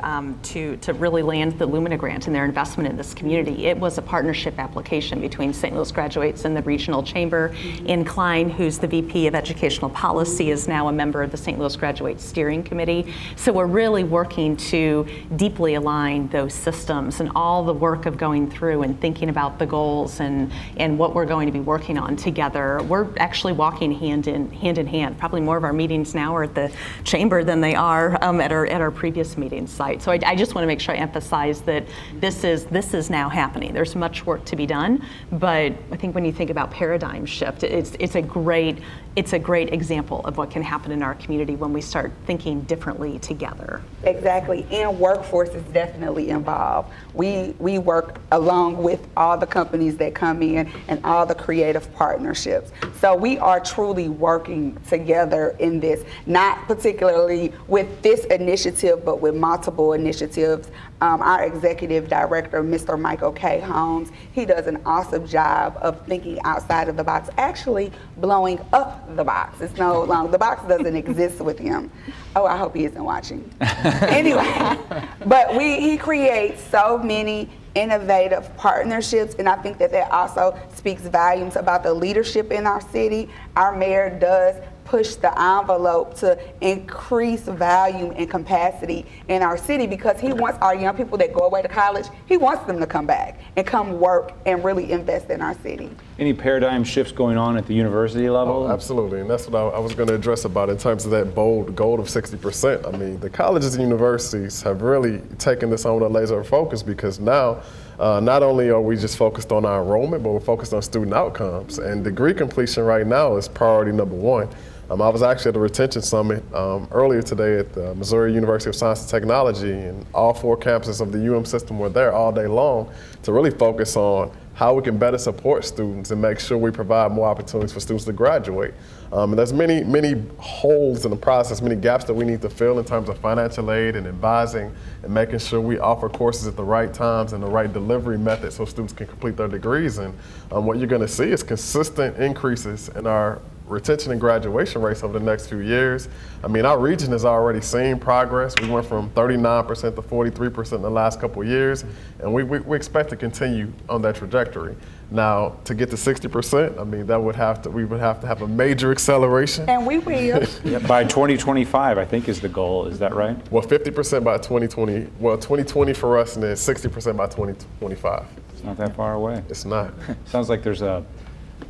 really land the Lumina grant and their investment in this community. It was a partnership application between St. Louis Graduates and the regional chamber. In Klein, who's the VP of Educational Policy, is now a member of the St. Louis Graduates Steering Committee. So we're really working to deeply align those systems and all the work of going through and thinking about the goals and what we're going to be working on together. We're actually walking hand in hand. Probably more of our meetings now are at the chamber than they are at our previous meeting site. So I just want to make sure I emphasize that this is now happening. There's much work to be done, but I think when you think about paradigm shift, it's a great example of what can happen in our community when we start thinking differently together. Exactly, and workforce is definitely involved. We work along with all the companies that come in and all the creative partnerships. So we are truly working together in this, not particularly with this initiative, but with multiple initiatives. Our executive director, Mr. Michael K. Holmes, he does an awesome job of thinking outside of the box, actually blowing up the box. It's no longer, the box doesn't exist with him. Oh, I hope he isn't watching. Anyway, but he creates so many innovative partnerships, and I think that also speaks volumes about the leadership in our city. Our mayor does push the envelope to increase volume and capacity in our city, because he wants our young people that go away to college, he wants them to come back and come work and really invest in our city. Any paradigm shifts going on at the university level? Oh, absolutely, and that's what I was going to address about in terms of that bold goal of 60%. I mean, the colleges and universities have really taken this on with a laser focus, because now not only are we just focused on our enrollment, but we're focused on student outcomes, and degree completion right now is priority number one. I was actually at the retention summit earlier today at the Missouri University of Science and Technology, and all 4 campuses of the UM system were there all day long to really focus on how we can better support students and make sure we provide more opportunities for students to graduate. And there's many holes in the process, many gaps that we need to fill in terms of financial aid and advising and making sure we offer courses at the right times and the right delivery method so students can complete their degrees. And what you're going to see is consistent increases in our retention and graduation rates over the next few years, I mean, our region has already seen progress. We went from 39% to 43% in the last couple of years, and we expect to continue on that trajectory. Now, to get to 60%, I mean, we would have to have a major acceleration. And we will. By 2025, I think is the goal. Is that right? Well, 50% by 2020. Well, 2020 for us, and then 60% by 2025. It's not that far away. It's not. Sounds like there's a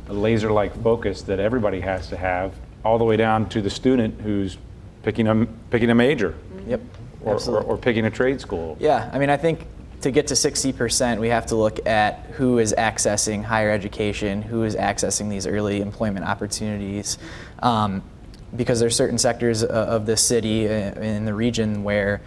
laser-like focus that everybody has to have, all the way down to the student who's picking a major. Yep. Or picking a trade school. Yeah, I mean, I think to get to 60%, we have to look at who is accessing higher education, who is accessing these early employment opportunities, because there's certain sectors of the city in the region where,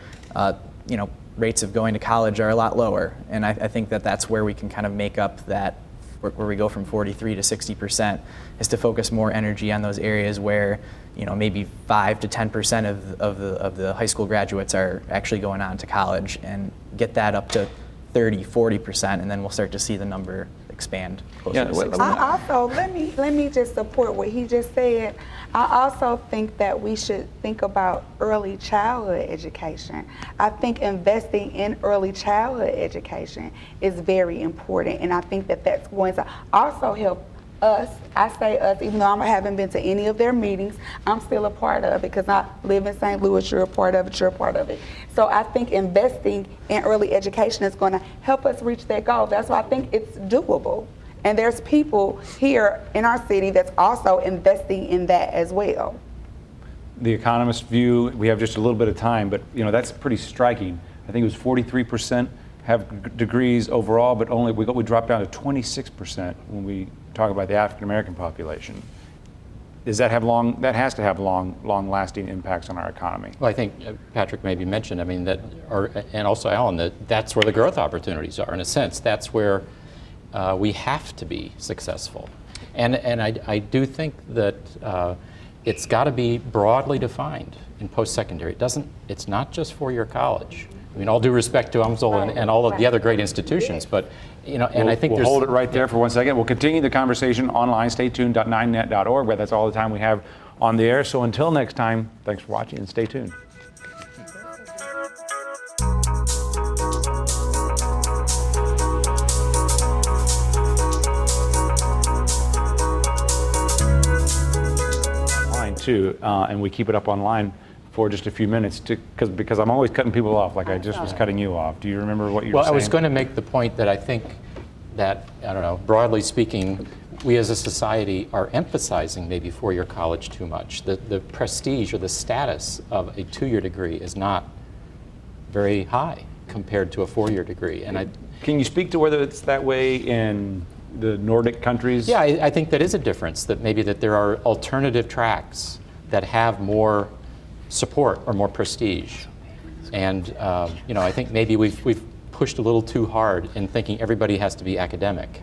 rates of going to college are a lot lower, and I think that's where we can kind of make up that, where we go from 43 to 60%, is to focus more energy on those areas where, maybe 5 to 10% of the high school graduates are actually going on to college, and get that up to 30, 40%, and then we'll start to see the number expand closer to 60. I also, let me just support what he just said. I also think that we should think about early childhood education. I think investing in early childhood education is very important, and I think that that's going to also help us. I say us, even though I haven't been to any of their meetings, I'm still a part of it because I live in St. Louis, you're a part of it, you're a part of it. So I think investing in early education is going to help us reach that goal. That's why I think it's doable. And there's people here in our city that's also investing in that as well. The Economist view, we have just a little bit of time, but that's pretty striking. I think it was 43% have degrees overall, but we dropped down to 26% when we talk about the African American population. Does that has to have long-lasting impacts on our economy? Well, I think Patrick maybe mentioned, and also Alan, that's where the growth opportunities are. In a sense, that's where we have to be successful. And I do think that it's got to be broadly defined in post-secondary. It's not just four-year college. I mean, all due respect to UMSL and all of the other great institutions, but I think we'll hold it right there for 1 second. We'll continue the conversation online. Stay tuned. .9net.org, where that's all the time we have on the air. So until next time, thanks for watching and stay tuned. Online too, and we keep it up online for just a few minutes because I'm always cutting people off, like I just was cutting you off. Do you remember what you were saying? Well, I was going to make the point that I think that, broadly speaking, we as a society are emphasizing maybe four-year college too much. The prestige or the status of a two-year degree is not very high compared to a four-year degree. And Can you speak to whether it's that way in the Nordic countries? Yeah, I think that is a difference, that maybe that there are alternative tracks that have more support or more prestige. And I think maybe we've pushed a little too hard in thinking everybody has to be academic.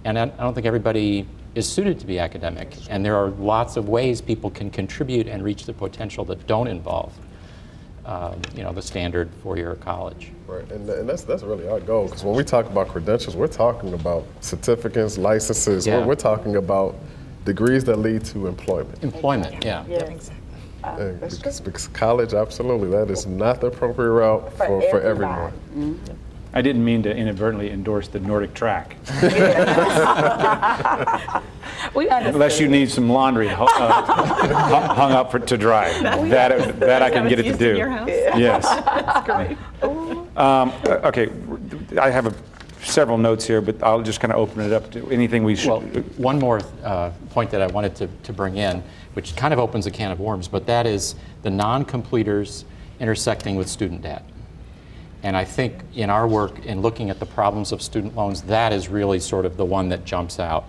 And I don't think everybody is suited to be academic. And there are lots of ways people can contribute and reach the potential that don't involve the standard four-year college. Right, and that's really our goal, because when we talk about credentials, we're talking about certificates, licenses, we're talking about degrees that lead to employment. Employment, yeah. Because college, absolutely, that is not the appropriate route for everyone. Mm-hmm. I didn't mean to inadvertently endorse the Nordic track. Unless you need some laundry hung up to dry. That I can get it to do. Yes. That's great. Okay, I have several notes here, but I'll just kind of open it up to anything we should. Well, one more point that I wanted to bring in, which kind of opens a can of worms, but that is the non-completers intersecting with student debt. And I think in our work in looking at the problems of student loans, that is really sort of the one that jumps out.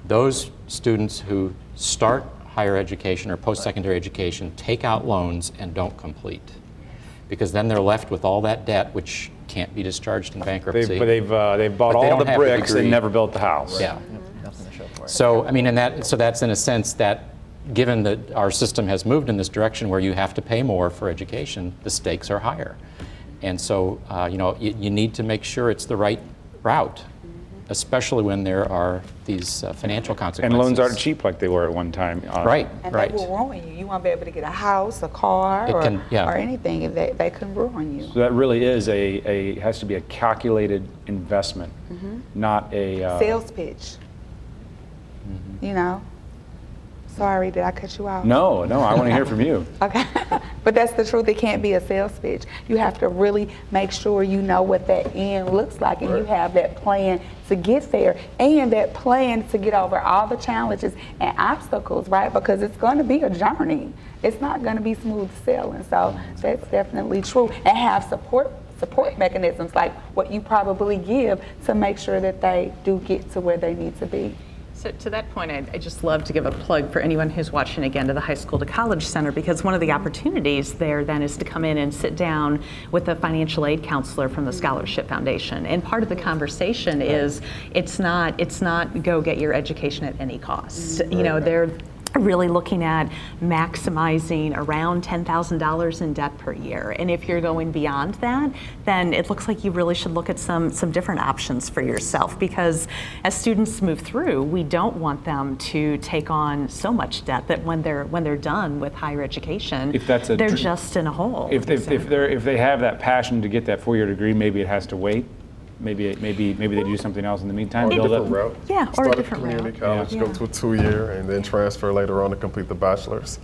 Those students who start higher education or post-secondary education take out loans and don't complete, because then they're left with all that debt which can't be discharged in bankruptcy. They've bought all the bricks and never built the house. Yeah. Nothing to show for it. So I mean, so that's in a sense that, given that our system has moved in this direction where you have to pay more for education, the stakes are higher. And so, you need to make sure it's the right route especially when there are these financial And consequences. loans aren't cheap like they were at one time. Right, And right. they will ruin you. You won't be able to get a house, a car, It or, can- yeah. or anything. If they can ruin you. So that really is has to be a calculated investment, not a Sales pitch. You know. Sorry, did I cut you off? No, I want to hear from you. Okay. But that's the truth. It can't be a sales pitch. You have to really make sure you know what that end looks like and you have that plan to get there and that plan to get over all the challenges and obstacles, right? Because it's going to be a journey. It's not going to be smooth sailing. So that's definitely true. And have support mechanisms like what you probably give to make sure that they do get to where they need to be. So to that point, I just love to give a plug for anyone who's watching again to the High School to College Center, because one of the opportunities there then is to come in and sit down with a financial aid counselor from the Scholarship Foundation. And part of the conversation is it's not go get your education at any cost. You know, they're really looking at maximizing around $10,000 in debt per year. And if you're going beyond that, then it looks like you really should look at some different options for yourself, because as students move through, we don't want them to take on so much debt that when they're done with higher education, If that's they're just in a hole. If they have that passion to get that 4-year degree, maybe it has to wait. Maybe they do something else in the meantime. Or a build up. different route. Yeah, or a Start different community route. college, go to a 2-year, and then transfer later on to complete the bachelor's.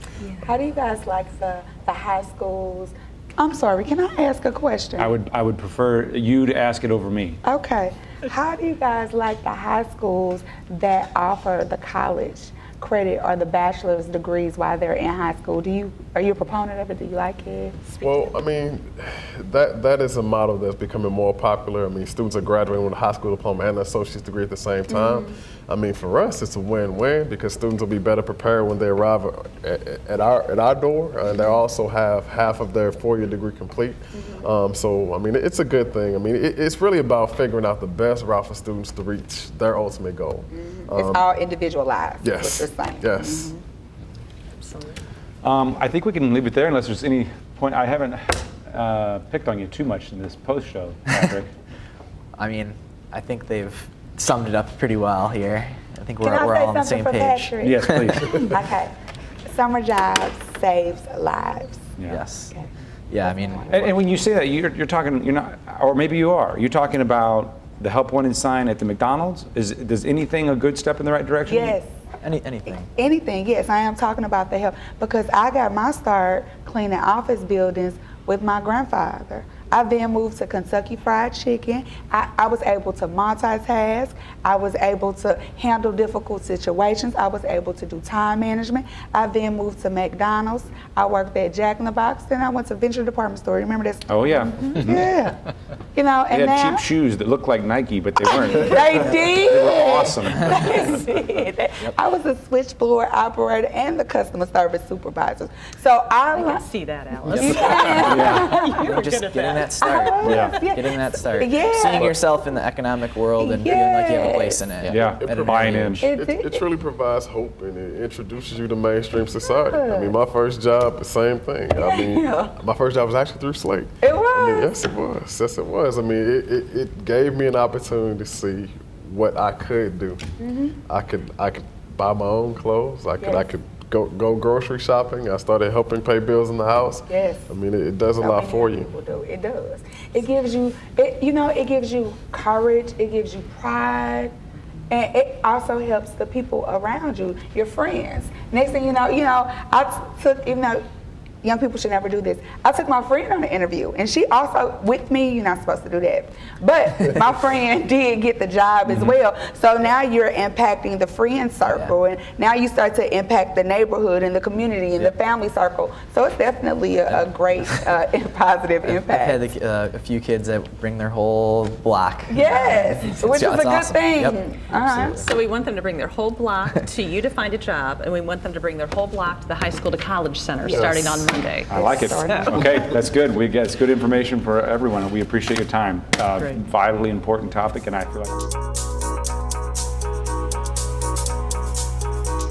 How do you guys like the high schools? I'm sorry, can I ask a question? I would prefer you to ask it over me. Okay. How do you guys like the high schools that offer the college credit or the bachelor's degrees while they're in high school? Are you a proponent of it? Do you like it? Well, I mean, that is a model that's becoming more popular. I mean, students are graduating with a high school diploma and an associate's degree at the same time. I mean, for us, it's a win-win because students will be better prepared when they arrive at our door, and they also have half of their 4-year degree complete. So, I mean, it's a good thing. I mean, it's really about figuring out the best route for students to reach their ultimate goal. It's all individualized. Yes. What you're saying. Yes. I think we can leave it there unless there's any point. I haven't picked on you too much in this post-show, Patrick. I mean, I think they've summed it up pretty well here. I think we're Can I all say on the same something for page. Patrick? Yes, please. Okay. Summer jobs saves lives. Yeah. Yes. Yeah, I mean, And when you say that, you're talking, you're not, or maybe you are. You're talking about the Help Wanted sign at the McDonald's. Does anything a good step in the right direction? Yes. anything. Anything, yes. I am talking about the help because I got my start cleaning office buildings with my grandfather. I then moved to Kentucky Fried Chicken. I was able to multitask. I was able to handle difficult situations. I was able to do time management. I then moved to McDonald's. I worked at Jack in the Box. Then I went to Venture Department Store. Remember this? Oh, yeah. Yeah. You know, They and had now cheap shoes that looked like Nike, but they weren't. they did. They were awesome. They did. I was a switchboard operator and the customer service supervisor. So I can see that, Alice. Yeah. We're just getting that start. Yeah. Getting that start. Yeah. Seeing yourself in the economic world and feeling like you have a place in it. Yeah, At an buying early in. age. It truly provides hope and it introduces you to mainstream society. I mean, my first job, the same thing. I mean, my first job was actually through Slate. It was? I mean, yes, it was. Yes, it was. I mean, it gave me an opportunity to see what I could do. I could buy my own clothes. I could go grocery shopping. I started helping pay bills in the house. Yes. I mean, it does a lot for you. People do. It does. It gives you, it gives you courage. It gives you pride. And it also helps the people around you, your friends. Next thing you know, I took, young people should never do this. I took my friend on an interview, and she also, with me, you're not supposed to do that. But my friend did get the job as well. So now you're impacting the friend circle, and now you start to impact the neighborhood and the community and the family circle. So it's definitely a great and positive impact. I've had a few kids that bring their whole block. Yes, which is a good awesome. thing. Yep. So we want them to bring their whole block to you to find a job, and we want them to bring their whole block to the High School to College Center starting on Monday. I like it. Okay, that's good. It's good information for everyone, and we appreciate your time. Vitally important topic, and I feel like